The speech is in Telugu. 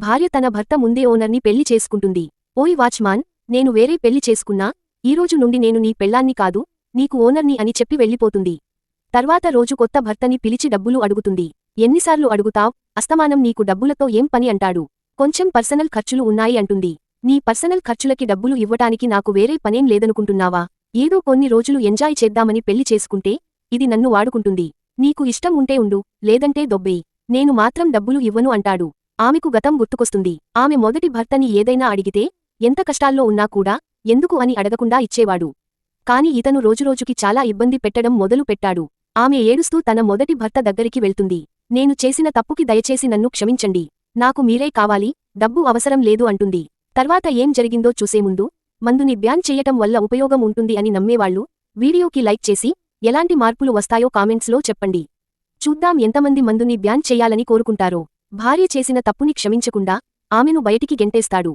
భార్య తన భర్త ముందే ఓనర్ని పెళ్లి చేసుకుంటుంది. ఓయ్ వాచ్మాన్, నేను వేరే పెళ్లి చేసుకున్నా, ఈరోజు నుండి నేను నీ పెళ్లాన్ని కాదు, నీకు ఓనర్ని అని చెప్పి వెళ్ళిపోతుంది. తర్వాత రోజు కొత్త భర్తని పిలిచి డబ్బులు అడుగుతుంది. ఎన్నిసార్లు అడుగుతావ్, అస్తమానం నీకు డబ్బులతో ఏం పని అంటాడు. కొంచెం పర్సనల్ ఖర్చులు ఉన్నాయి అంటుంది. నీ పర్సనల్ ఖర్చులకి డబ్బులు ఇవ్వటానికి నాకు వేరే పనేం లేదనుకుంటున్నావా? ఏదో కొన్ని రోజులు ఎంజాయ్ చేద్దామని పెళ్లి చేసుకుంటే ఇది నన్ను వాడుకుంటుంది. నీకు ఇష్టం ఉంటే ఉండు, లేదంటే దొబ్బేయ్, నేను మాత్రం డబ్బులు ఇవ్వను అంటాడు. ఆమెకు గతం గుర్తుకొస్తుంది. ఆమె మొదటి భర్తని ఏదైనా అడిగితే ఎంత కష్టాల్లో ఉన్నా కూడా ఎందుకు అని అడగకుండా ఇచ్చేవాడు. కాని ఇతను రోజురోజుకి చాలా ఇబ్బంది పెట్టడం మొదలు పెట్టాడు. ఆమె ఏడుస్తూ తన మొదటి భర్త దగ్గరికి వెళ్తుంది. నేను చేసిన తప్పుకి దయచేసి నన్ను క్షమించండి, నాకు మీరే కావాలి, డబ్బు అవసరం లేదు అంటుంది. తర్వాత ఏం జరిగిందో చూసేముందు మందుని బ్యాన్ చెయ్యటం వల్ల ఉపయోగం ఉంటుంది అని నమ్మేవాళ్లు వీడియోకి లైక్ చేసి ఎలాంటి మార్పులు వస్తాయో కామెంట్స్లో చెప్పండి. చూద్దాం ఎంతమంది మందుని బ్యాన్ చెయ్యాలని కోరుకుంటారో. భార్య చేసిన తప్పుని క్షమించకుండా ఆమెను బయటికి గెంటేస్తాడు.